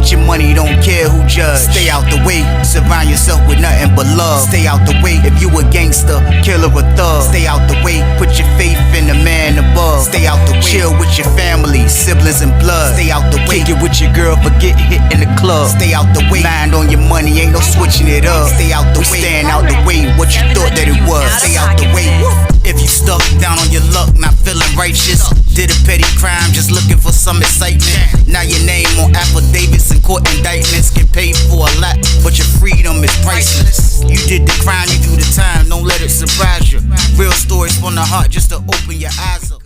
Get your money, don't care who judge. Stay out the way, surround yourself with nothing but love. Stay out the way, if you a gangster, killer or thug. Stay out the way, put your faith in the man above. Stay out the way, chill with your family, siblings and blood. Stay out the way, kick it with your girl, forget hit in the club. Stay out the way, mind on your money, ain't no switching it up. Stay out the way, stand out the way, what you thought that it was. Stay out the way. If you stuck down on your luck, not feeling righteous, did a petty crime, just looking for some excitement. Now your name on affidavits and court indictments, get paid for a lot, but your freedom is priceless. You did the crime, you do the time, don't let it surprise you. Real stories from the heart, just to open your eyes up.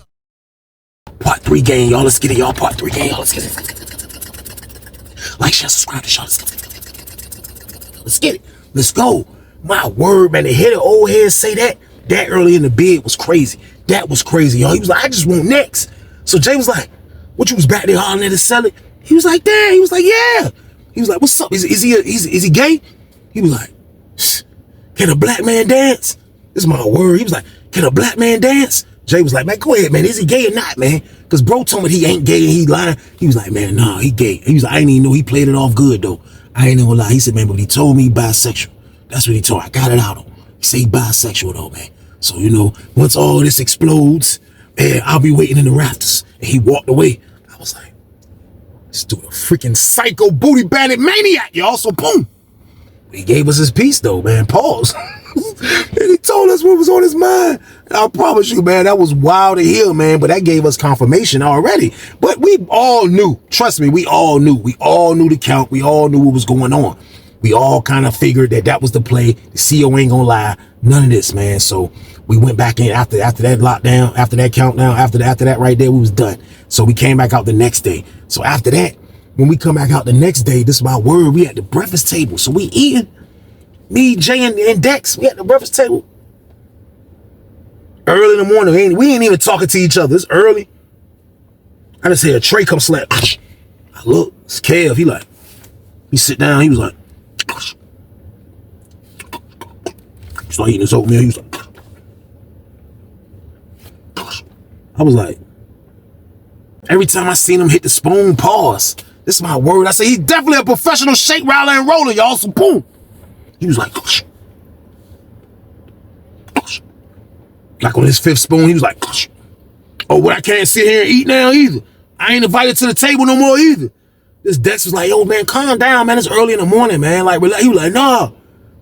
Part 3 gang, y'all. Let's get it, y'all. Part 3 gang, y'all. Let's get it. Like, share, subscribe to y'all. Let's get it. Let's go. My word, man. To hear the old head say that early in the bid was crazy. That was crazy, y'all. He was like, I just want next. So Jay was like, what, you was back there hollering at his celly? He was like, damn. He was like, yeah. He was like, what's up? Is he gay? He was like, can a black man dance? This is my word. He was like, can a black man dance? Jay was like, man, go ahead, man. Is he gay or not, man? Because bro told me he ain't gay and he lying. He was like, man, nah, he gay. He was like, I didn't even know he played it off good, though. I ain't even gonna lie. He said, man, but he told me he bisexual. That's what he told me. I got it out of him. He said he bisexual, though, man. So, you know, once all this explodes, man, I'll be waiting in the rafters. And he walked away. I was like, this dude a freaking psycho booty bandit maniac, y'all. So, boom. He gave us his piece, though, man. Pause. And he told us what was on his mind. And I promise you, man, that was wild to hear, man. But that gave us confirmation already. But we all knew. Trust me, we all knew. We all knew the count. We all knew what was going on. We all kind of figured that was the play. The CO ain't gonna lie. None of this, man. So we went back in after that lockdown, after that countdown, after that right there, we was done. So we came back out the next day. So after that, when we come back out the next day, this is my word, we at the breakfast table. So we eating. Me, Jay, and Dex, we at the breakfast table. Early in the morning, we ain't even talking to each other. It's early. I just hear a tray come slap. I look, it's Kev. He sit down, he was like, he started eating his oatmeal. He was like, I was like, every time I seen him hit the spoon, pause. This is my word. I say he's definitely a professional shake, rattler, and roller, y'all. So boom. He was like, like on his 5th spoon, he was like, oh, well, I can't sit here and eat now either. I ain't invited to the table no more either. This Dex was like, yo, man, calm down, man. It's early in the morning, man. Like, he was like, nah.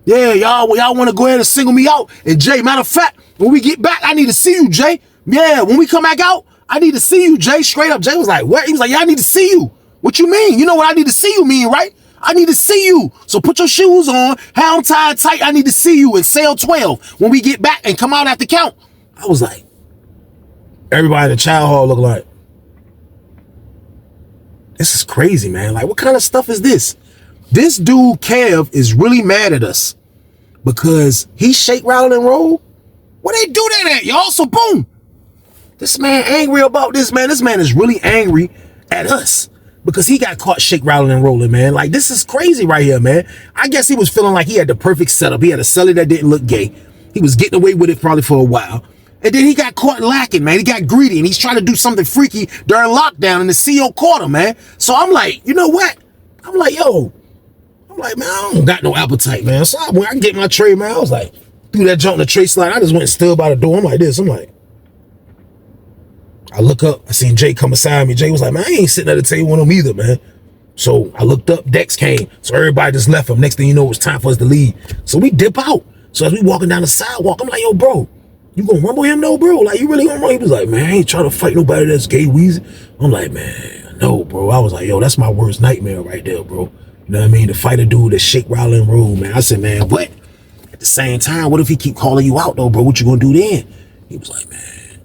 Yeah, y'all want to go ahead and single me out. And Jay, matter of fact, when we get back, I need to see you, Jay. Yeah, when we come back out, I need to see you, Jay. Straight up. Jay was like, what? He was like, yeah, I need to see you. What you mean? You know what I need to see you mean, right? I need to see you. So put your shoes on, have them tied tight. I need to see you in cell 12 when we get back and come out at the count. I was like, everybody in the child hall looked like, this is crazy, man. Like, what kind of stuff is this? This dude, Kev, is really mad at us because he shake, rattle, and roll. Where they do that at, y'all? So boom. This man angry about this, man. This man is really angry at us because he got caught shake, rattling, and rolling, man. Like, this is crazy right here, man. I guess he was feeling like he had the perfect setup. He had a celly that didn't look gay. He was getting away with it probably for a while. And then he got caught lacking, man. He got greedy, and he's trying to do something freaky during lockdown, and the CO caught him, man. So I'm like, you know what? I'm like, yo. I'm like, man, I don't got no appetite, man. So when I get my tray, man, I was like, threw that junk in the tray slide. I just went and stood by the door. I'm like this. I'm like, I look up. I seen Jay come beside me. Jay was like, man, I ain't sitting at the table with him either, man. So I looked up. Dex came. So everybody just left him. Next thing you know, it was time for us to leave. So we dip out. So as we walking down the sidewalk, I'm like, yo, bro, you gonna rumble him though, bro? Like, you really gonna rumble? He was like, man, I ain't trying to fight nobody that's gay, Weezy. I'm like, man, no, bro. I was like, yo, that's my worst nightmare right there, bro. You know what I mean? To fight a dude that shake, rattle, and roll, man. I said, man, what? At the same time, what if he keep calling you out, though, bro? What you gonna do then? He was like, man,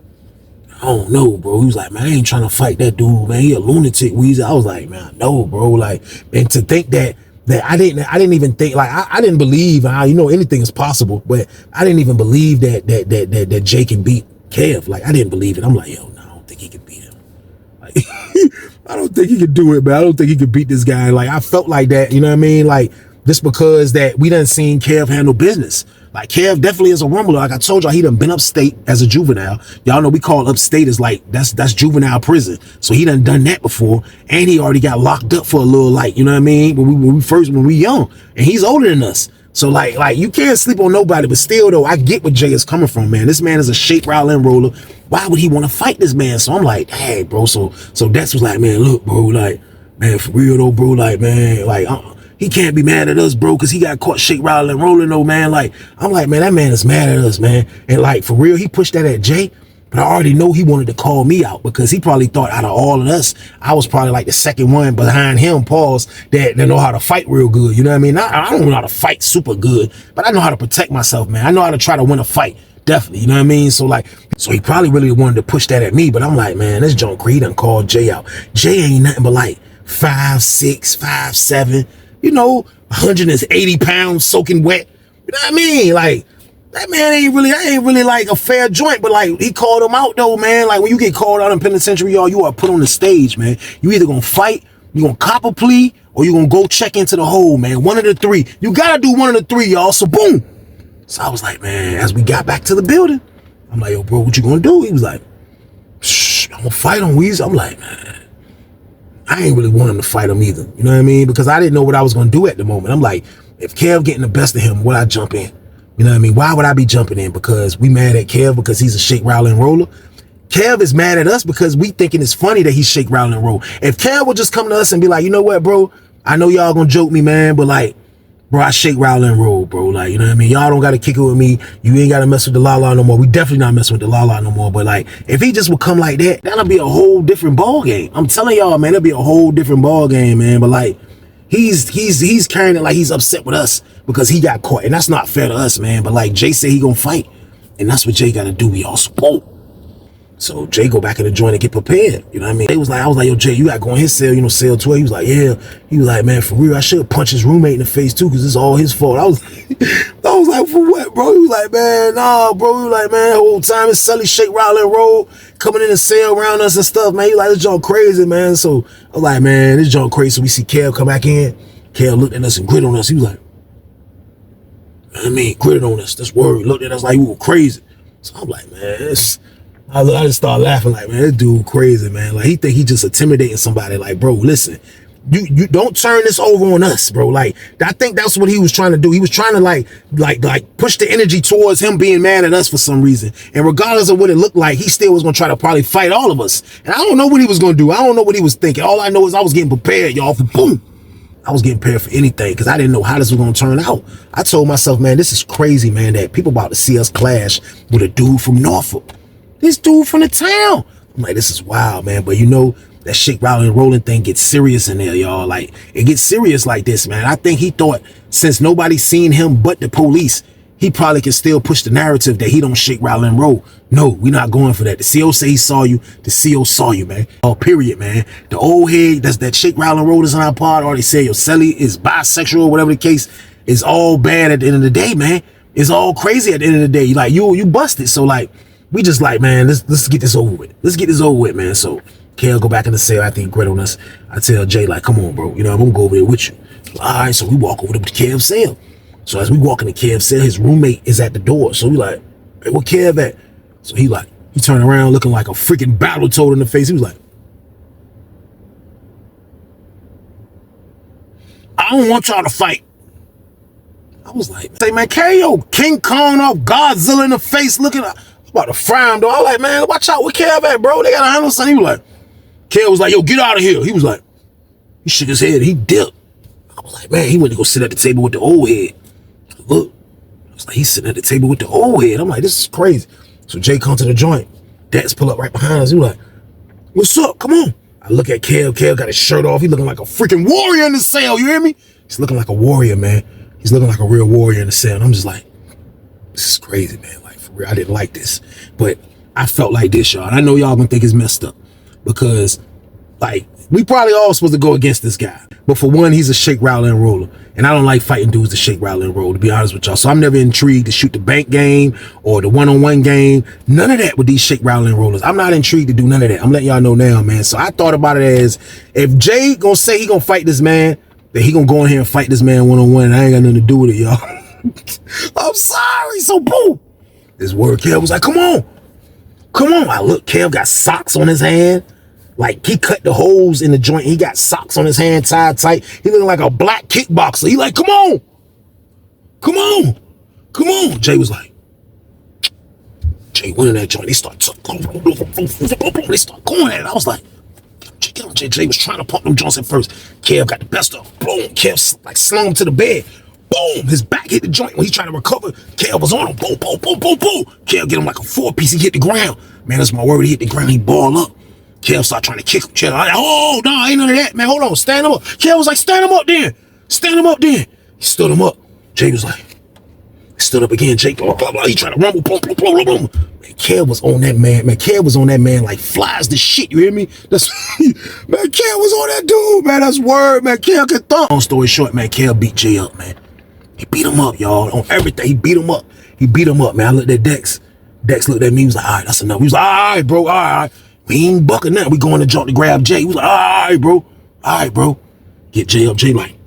I don't know, bro. He was like, man, I ain't trying to fight that dude, man. He a lunatic, Weezy. I was like, man, no, bro. Like, and to think that I didn't even think, like, I didn't believe, you know, anything is possible, but I didn't even believe that Jay can beat Kev. Like, I didn't believe it. I'm like, yo, no, I don't think he can beat him. Like, I don't think he could do it, man. I don't think he could beat this guy. Like, I felt like that, you know what I mean? Like, Just because that we done seen Kev handle business. Like, Kev definitely is a rumbler. Like I told y'all, he done been upstate as a juvenile. Y'all know we call upstate as like, that's juvenile prison. So he done that before. And he already got locked up for a little, like, you know what I mean? When we young. And he's older than us. So like you can't sleep on nobody, but still though, I get where Jay is coming from, man. This man is a shake, rattle, and roller. Why would he want to fight this man? So I'm like, hey, bro. So Dex was like, man, look, bro, like, man, for real though, bro, like, man, like, he can't be mad at us, bro, because he got caught shake, rattle, and rolling though, man. Like, I'm like, man, that man is mad at us, man. And like, for real, he pushed that at Jay. But I already know he wanted to call me out because he probably thought out of all of us, I was probably like the second one behind him, pause, that know how to fight real good. You know what I mean? I don't know how to fight super good, but I know how to protect myself, man. I know how to try to win a fight. Definitely. You know what I mean? So he probably really wanted to push that at me, but I'm like, man, this John Creed done called Jay out. Jay ain't nothing but like 5'6", 5'7", you know, 180 pounds soaking wet. You know what I mean? Like, that man ain't really like a fair joint, but like, he called him out though, man. Like, when you get called out in penitentiary, y'all, you are put on the stage, man. You either gonna fight, you gonna cop a plea, or you gonna go check into the hole, man. One of the three. You gotta do one of the three, y'all. So boom. So I was like, man, as we got back to the building, I'm like, yo, bro, what you gonna do? He was like, shh, I'm gonna fight him, Weezy. I'm like, man, I ain't really want him to fight him either. You know what I mean? Because I didn't know what I was gonna do at the moment. I'm like, if Kev getting the best of him, would I jump in? You know what I mean? Why would I be jumping in? Because we mad at Kev because he's a shake, rattle, and roller? Kev is mad at us because we thinking it's funny that he's shake, rattle, and roll. If Kev would just come to us and be like, you know what, bro? I know y'all gonna joke me, man, but like, bro, I shake, rattle, and roll, bro. Like, you know what I mean? Y'all don't gotta kick it with me. You ain't gotta mess with the la-la no more. We definitely not messing with the la-la no more. But like, if he just would come like that, that'll be a whole different ball game. I'm telling y'all, man, it'll be a whole different ball game, man. But like, he's carrying it like he's upset with us because he got caught, and that's not fair to us, man. But like, Jay said he gonna fight, and that's what Jay gotta do. We all spoke. So Jay go back in the joint and get prepared. You know what I mean? I was like, yo, Jay, you gotta go in his cell, you know, cell 12. He was like, yeah. He was like, man, for real, I should punch his roommate in the face too, because it's all his fault. I was like, for what, bro? He was like, man, nah, bro. He was like, man, the whole time it's Sully shake, rattle, and roll, coming in the cell around us and stuff, man. He like, this joint crazy, man. So I was like, man, this joint crazy. So we see Kev come back in. Kev looked at us and grit on us. He was like, I mean, gritted on us. This word looked at us like we were crazy. So I'm like, man, I just started laughing like, man, this dude crazy, man. Like, he think he just intimidating somebody. Like, bro, listen, you don't turn this over on us, bro. Like, I think that's what he was trying to do. He was trying to like push the energy towards him being mad at us for some reason. And regardless of what it looked like, he still was gonna try to probably fight all of us. And I don't know what he was gonna do. I don't know what he was thinking. All I know is I was getting prepared, y'all, for boom. I was getting prepared for anything because I didn't know how this was going to turn out. I told myself, man, this is crazy, man, that people about to see us clash with a dude from Norfolk. This dude from the town. I'm like, this is wild, man. But you know, that shake, rattle, and rolling thing gets serious in there, y'all. Like, it gets serious like this, man. I think he thought since nobody's seen him but the police, he probably can still push the narrative that he don't shake, rattle, and roll. No, we're not going for that. The CO say he saw you. The CO saw you, man. Oh, period, man. The old head, that's that shake, rattle, and roll is in our pod. Or they say your Selly is bisexual, whatever the case. It's all bad at the end of the day, man. It's all crazy at the end of the day. Like, you busted. So like, we just like, man, let's get this over with. Let's get this over with, man. So Kale go back in the cell after he grit on us. I tell Jay, like, come on, bro. You know, I'm gonna go over there with you. All right, so we walk over to Kev's cell. So as we walk into Kev's cell, his roommate is at the door. So we like, hey, where Kev at? So he turned around looking like a freaking battle toad in the face. He was like, I don't want y'all to fight. I was like, say, man, carry your King Kong off Godzilla in the face looking about to fry him, though. I was like, man, watch out, where Kev at, bro? They gotta handle something. He was like, Kev was like, yo, get out of here. He was like, he shook his head, he dipped. I was like, man, he went to go sit at the table with the old head. Look, I was like, he's sitting at the table with the old head. I'm like, this is crazy. So Jay come to the joint. Dax pull up right behind us. He was like, what's up? Come on. I look at Kev. Kev got his shirt off. He looking like a freaking warrior in the cell. You hear me? He's looking like a warrior, man. He's looking like a real warrior in the cell. And I'm just like, this is crazy, man. Like, for real, I didn't like this. But I felt like this, y'all. And I know y'all gonna think it's messed up because, like, we probably all supposed to go against this guy. But for one, he's a shake, rattle, and roller. And I don't like fighting dudes to shake, rattle, and roll, to be honest with y'all. So I'm never intrigued to shoot the bank game or the one-on-one game. None of that with these shake, rattle, and rollers. I'm not intrigued to do none of that. I'm letting y'all know now, man. So I thought about it as, if Jay gonna say he gonna fight this man, that he gonna go in here and fight this man one-on-one, and I ain't got nothing to do with it, y'all. I'm sorry. So boom, this word Kev was like, come on. I look, Kev got socks on his hand. Like, he cut the holes in the joint. He got socks on his hand tied tight. He looking like a black kickboxer. He like, come on. Jay was like, Jay went in that joint. They start going at it. I was like, get him, Jay. Jay was trying to pump them joints at first. Kev got the best of him. Boom. Kev like slung him to the bed. Boom. His back hit the joint when he tried to recover. Kev was on him. Boom. Kev get him like a 4-piece. He hit the ground. Man, that's my word. He hit the ground. He balled up. Kev started trying to kick him. Kev like, oh, no, ain't none of that, man. Hold on. Stand him up. Kev was like, stand him up then. He stood him up. Jay was like, stood up again. Jay, blah, blah, blah. He tried to rumble. Boom. Man, Kev was on that man. Kev was on that man like flies the shit. You hear me? That's man, Kev was on that dude, man. That's word, man. Kev could thump. Long story short, man, Kev beat Jay up, man. He beat him up, y'all, on everything. He beat him up, man. I looked at Dex. Dex looked at me. He was like, all right, that's enough. He was like, all right, bro, all right. We ain't bucking nothing. We going to jump to grab Jay. He was like, all right, bro. Get Jay up. Jay like,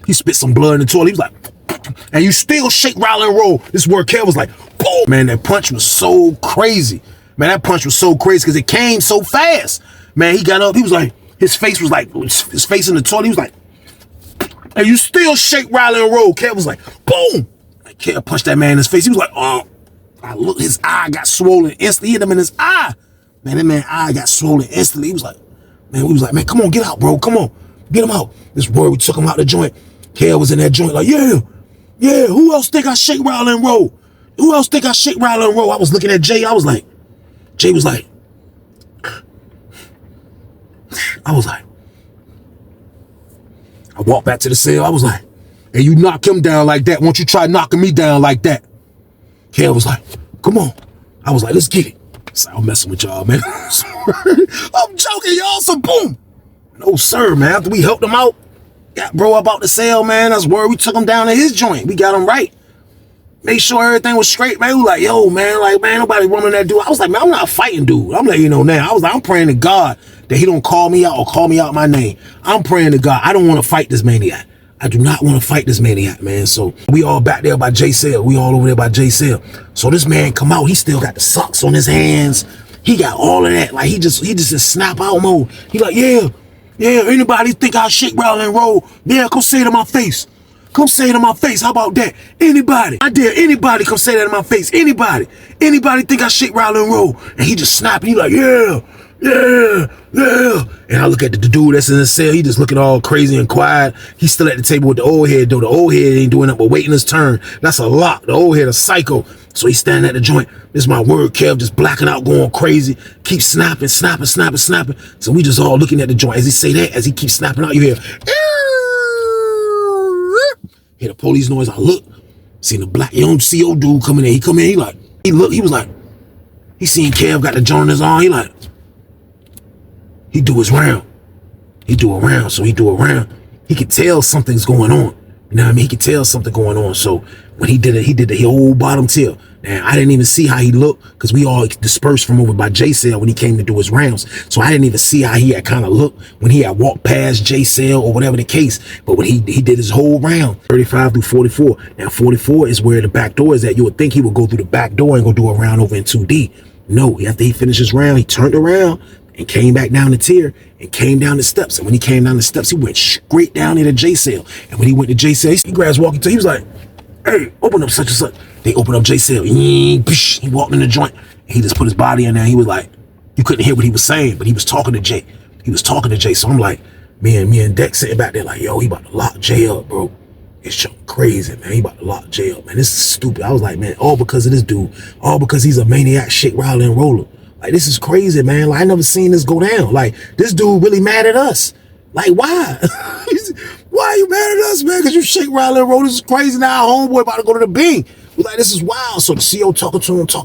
he spit some blood in the toilet. He was like, and you still shake, rattle, and roll. This is where Kev was like, boom. Man, that punch was so crazy. Man, that punch was so crazy because it came so fast. Man, he got up. He was like, his face was like, his face in the toilet. He was like, and you still shake, rattle, and roll. Kev was like, boom. Like, Kev punched that man in his face. He was like, oh. I looked, his eye got swollen instantly. Hit him in his eye. Man, that man's eye got swollen instantly. He was like, man, come on, get out, bro. Come on, get him out. This word, we took him out the joint. Kev was in that joint like, yeah. Who else think I shake, rattle, and roll? I was looking at Jay. Jay was like, I walked back to the cell. I was like, hey, you knock him down like that. Won't you try knocking me down like that? Kev was like, come on. I was like, let's get it. So I'm messing with y'all, man. I'm joking, y'all. So boom. No, sir, man. After we helped him out, got bro up out the cell, man. That's where we took him down to his joint. We got him right. Made sure everything was straight, man. We like, yo, man, nobody running that dude. I was like, man, I'm not fighting dude. I'm letting you know now. I was like, I'm praying to God that he don't call me out or call me out my name. I'm praying to God. I don't want to fight this maniac. I do not want to fight this maniac, man. So we all back there by J Cell. We all over there by J Cell. So this man come out. He still got the socks on his hands. He got all of that. Like he just in snap out mode. He like, yeah. Anybody think I shake, rattle, and roll? Yeah, come say it to my face. Come say it in my face. How about that? Anybody. I dare anybody come say that in my face. Anybody think I shake, rattle, and roll? And he just snapping. He like, yeah. And I look at the dude that's in the cell. He just looking all crazy and quiet. He's still at the table with the old head, though. The old head ain't doing nothing but waiting his turn. That's a lot. The old head a psycho. So he's standing at the joint. This is my word, Kev, just blacking out, going crazy. Keep snapping. So we just all looking at the joint. As he say that, as he keeps snapping out, you hear the police noise. I look, seen the black young CO dude coming in. He come in, he was like, he seen Kev got the joint in his arm. He do his round. He do a round. He could tell something's going on. You know what I mean? He could tell something going on. So when he did it, he did the whole bottom tail. Now, I didn't even see how he looked because we all dispersed from over by J Cell when he came to do his rounds. So I didn't even see how he had kind of looked when he had walked past J Cell or whatever the case. But when he did his whole round, 35 through 44. Now, 44 is where the back door is at. You would think he would go through the back door and go do a round over in 2D. No, after he finished his round, he turned around and came back down the tier and came down the steps. And when he came down the steps, he went straight down into J Cell. And when he went to J Cell, he grabs walking to, he was like, hey, open up such and such. They opened up J Cell. He walked in the joint. And he just put his body in there. He was like, you couldn't hear what he was saying, but he was talking to Jay. So I'm like, me and Dex sitting back there like, yo, he about to lock Jay up, bro. It's so crazy, man. He about to lock Jay up, man. This is stupid. I was like, man, all because of this dude. All because he's a maniac, shake, rattle, and roller. Like, this is crazy, man. Like, I never seen this go down. Like, this dude really mad at us. Like, why? Why are you mad at us, man? Because you shake, rattle, and roll. This is crazy. Now our homeboy about to go to the Bing. We're like, this is wild. So the CO talking to him. CO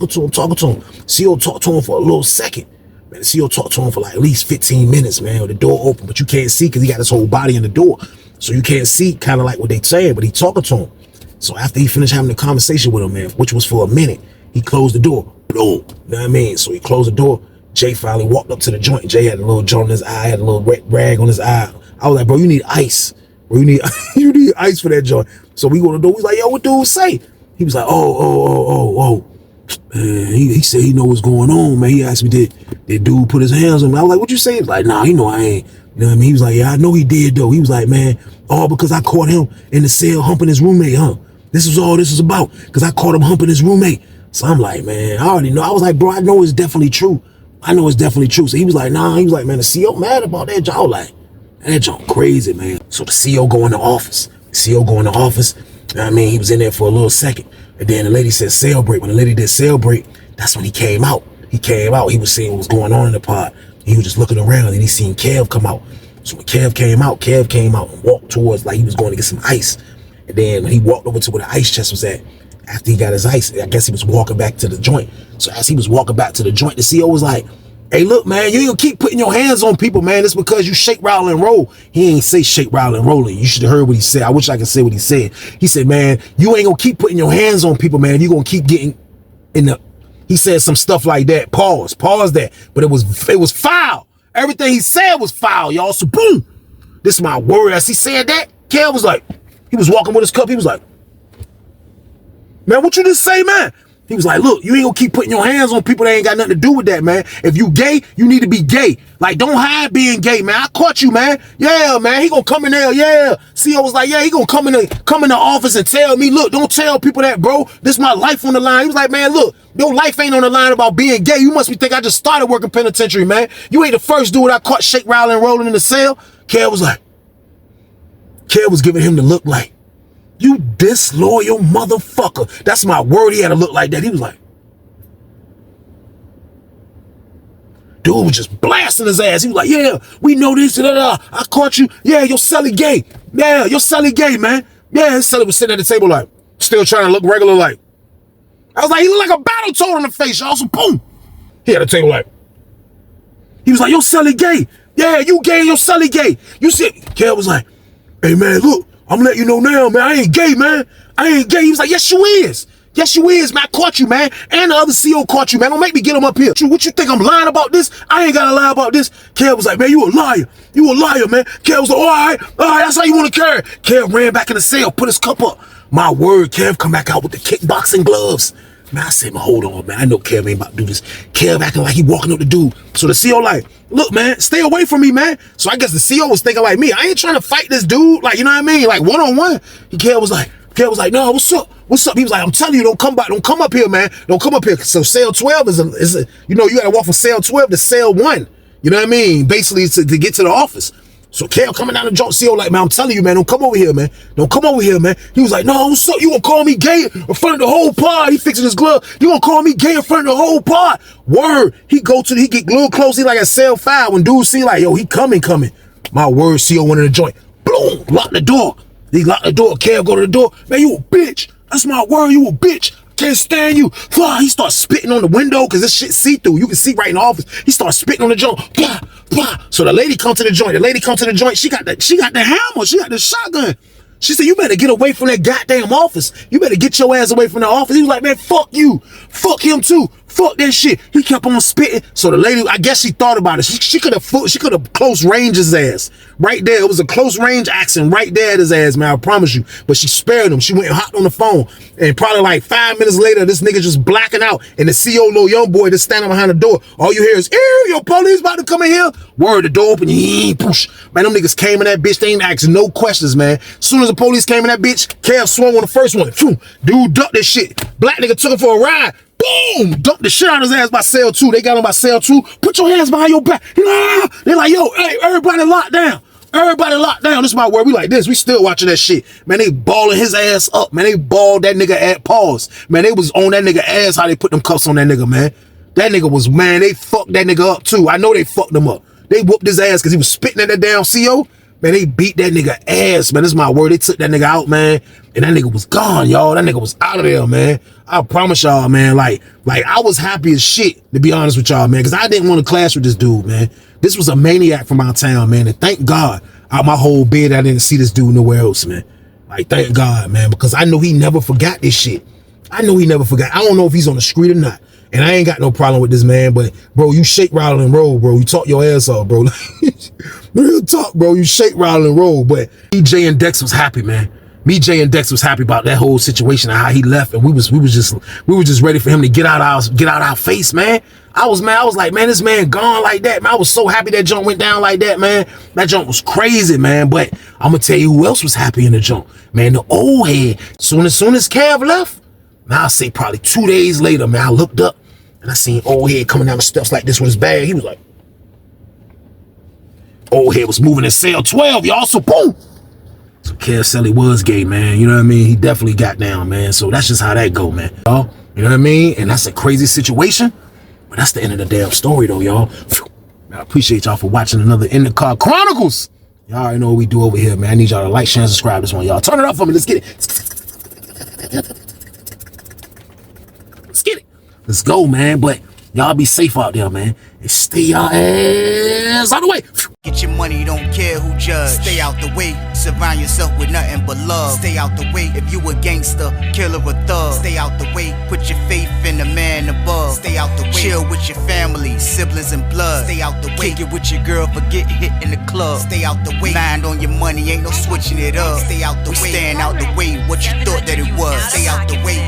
talked to him for a little second. Man, the CO talked to him for like at least 15 minutes, man. With the door open, but you can't see because he got his whole body in the door. So you can't see kind of like what they saying, but he talking to him. So after he finished having the conversation with him, man, which was for a minute, he closed the door. Boom. You know what I mean? So he closed the door. Jay finally walked up to the joint. Jay had a little joint in his eye, had a little wet rag on his eye. I was like, bro, you need ice. Bro, you need you need ice for that joint. So we go to the door. He's like, yo, what dude say? He was like, oh. He said he know what's going on, man. He asked me, did dude put his hands on me? I was like, what you say? He was like, nah, you know I ain't. You know what I mean? He was like, yeah, I know he did though. He was like, man, all because I caught him in the cell humping his roommate, huh? This is all this is about, because I caught him humping his roommate. So I'm like, man, I already know. I was like, bro, I know it's definitely true. I know it's definitely true. So he was like, nah. He was like, man, the CO mad about that job. Like, that job crazy, man. So the CO go in the office. The CO go in the office. You know what I mean? He was in there for a little second. And then the lady said cell break. When the lady did cell break, that's when he came out. He came out. He was seeing what was going on in the pod. He was just looking around and he seen Kev come out. So when Kev came out and walked towards, like he was going to get some ice. And then when he walked over to where the ice chest was at, after he got his ice, I guess he was walking back to the joint. So as he was walking back to the joint, the CO was like, hey, look, man, you ain't gonna keep putting your hands on people, man. It's because you shake, rattle, and roll. He ain't say shake, rattle, and rolling. You should have heard what he said. I wish I could say what he said. He said, man, you ain't gonna keep putting your hands on people, man. You gonna keep getting in the... He said some stuff like that. Pause that. But it was foul. Everything he said was foul, y'all. So boom, this is my word. As he said that, Kel was like, he was walking with his cup. He was like, man, what you just say, man? He was like, look, you ain't gonna keep putting your hands on people that ain't got nothing to do with that, man. If you gay, you need to be gay. Like, don't hide being gay, man. I caught you, man. Yeah, man. He gonna come in there. Yeah. CO was like, yeah, he gonna come in the office and tell me, look, don't tell people that, bro. This is my life on the line. He was like, man, look, your life ain't on the line about being gay. You must be thinking I just started working penitentiary, man. You ain't the first dude I caught shake, rattling, rolling in the cell. Kev was giving him the look like, you disloyal motherfucker. That's my word. He had to look like that. He was like, dude was just blasting his ass. He was like, yeah, we know this. I caught you. Yeah, your celly gay. Yeah, your celly gay, man. Yeah, his celly was sitting at the table like, still trying to look regular like. I was like, he looked like a battle toad in the face, y'all. So boom. He had a table like. He was like, your celly gay. Yeah, you gay, your celly gay. You see, Kel was like, hey, man, look. I'm letting you know now, man, I ain't gay, man. I ain't gay. He was like, yes, you is. Yes, you is, man. I caught you, man. And the other CO caught you, man. Don't make me get him up here. What you think, I'm lying about this? I ain't got to lie about this. Kev was like, man, you a liar. You a liar, man. Kev was like, all right, that's how you want to carry. Kev ran back in the cell, put his cup up. My word, Kev come back out with the kickboxing gloves. Man, I said, man, hold on, man. I know Kev ain't about to do this. Kev acting like he walking up the dude. So the CO like, look, man, stay away from me, man. So I guess the CO was thinking like me. I ain't trying to fight this dude. Like, you know what I mean? Like one-on-one. Kev was like, no, what's up? What's up? He was like, I'm telling you, don't come up here, man. Don't come up here. So cell 12 is a you know, you gotta walk from cell 12 to cell 1. You know what I mean? Basically to get to the office. So Kev coming down the joint, CO like, man, I'm telling you, man, don't come over here, man. Don't come over here, man. He was like, no, what's up? You gonna call me gay in front of the whole pod? He fixing his glove. You gonna call me gay in front of the whole pod? Word. He get glued close. He like at cell 5 when dudes see like, yo, he coming. My word, CO went in the joint. Boom, lock the door. He locked the door. Kev go to the door. Man, you a bitch. That's my word. You a bitch. Can't stand you. He starts spitting on the window because this shit see-through. You can see right in the office. He starts spitting on the joint. Blah, blah. So the lady come to the joint. She got the hammer. She got the shotgun. She said, you better get away from that goddamn office. You better get your ass away from the office. He was like, man, fuck you. Fuck him too. Fuck that shit. He kept on spitting. So the lady, I guess she thought about it. She could have close ranged his ass. Right there. It was a close range action right there at his ass, man. I promise you. But she spared him. She went and hopped on the phone. And probably like 5 minutes later, this nigga just blacking out. And the CO little young boy just standing behind the door. All you hear is, ew, your police about to come in here. Word, the door open. Push. Man, them niggas came in that bitch. They ain't asking no questions, man. As soon as the police came in that bitch, Kev swung on the first one. Dude ducked this shit. Black nigga took him for a ride. Boom! Dumped the shit out of his ass by cell 2. They got him by cell 2. Put your hands behind your back. They're like, yo, hey, everybody locked down. Everybody locked down. This is my word. We like this. We still watching that shit. Man, they balling his ass up. Man, they balled that nigga at pause. Man, they was on that nigga ass how they put them cuffs on that nigga, man. That nigga was, man, they fucked that nigga up too. I know they fucked him up. They whooped his ass because he was spitting at that damn CO. Man, they beat that nigga ass, man. This is my word. They took that nigga out, man. And that nigga was gone, y'all. That nigga was out of there, man. I promise y'all, man. Like I was happy as shit, to be honest with y'all, man. Because I didn't want to clash with this dude, man. This was a maniac from our town, man. And thank God, out my whole bed, I didn't see this dude nowhere else, man. Like, thank God, man. Because I know he never forgot this shit. I know he never forgot. I don't know if he's on the street or not. And I ain't got no problem with this, man, but bro, you shake, rattle, and roll, bro. You talk your ass off, bro. Real talk, bro. You shake, rattle, and roll. But me, Jay, and Dex was happy, man. Me, Jay, and Dex was happy about that whole situation and how he left, and we was just ready for him to get out our face, man. I was like, man, this man gone like that, man. I was so happy that jump went down like that, man. That jump was crazy, man. But I'm gonna tell you who else was happy in the jump, man. The old head. Soon as Cav left, man, I'll say probably 2 days later, man, I looked up and I seen old head coming down the steps like this with his bag. He was like, old head was moving in cell 12, y'all. So boom. So Kev Selly was gay, man. You know what I mean? He definitely got down, man. So that's just how that go, man. Y'all, you know what I mean? And that's a crazy situation. But that's the end of the damn story, though, y'all. I appreciate y'all for watching another In the Car Chronicles. Y'all already know what we do over here, man. I need y'all to like, share, and subscribe this one, y'all. Turn it up for me. Let's get it. Let's get it. Let's go, man. But y'all be safe out there, man. And stay y'all ass out of the way. Get your money, don't care who judge. Stay out the way, surround yourself with nothing but love. Stay out the way, if you a gangster, killer or thug. Stay out the way, put your faith in the man above. Stay out the way, chill with your family, siblings and blood. Stay out the way, kick it with your girl, forget hit in the club. Stay out the way, mind on your money, ain't no switching it up. Stay out the way, stand out the way, what you thought that it was. Stay out the way.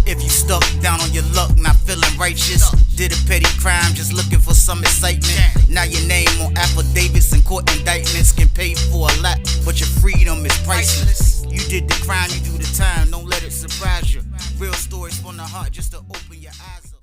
If you stuck down on your luck, not feeling righteous, did a petty crime, just looking for some excitement. Now your name on affidavits and court indictments can pay for a lot, but your freedom is priceless. You did the crime, you do the time, don't let it surprise you. Real stories from the heart, just to open your eyes up.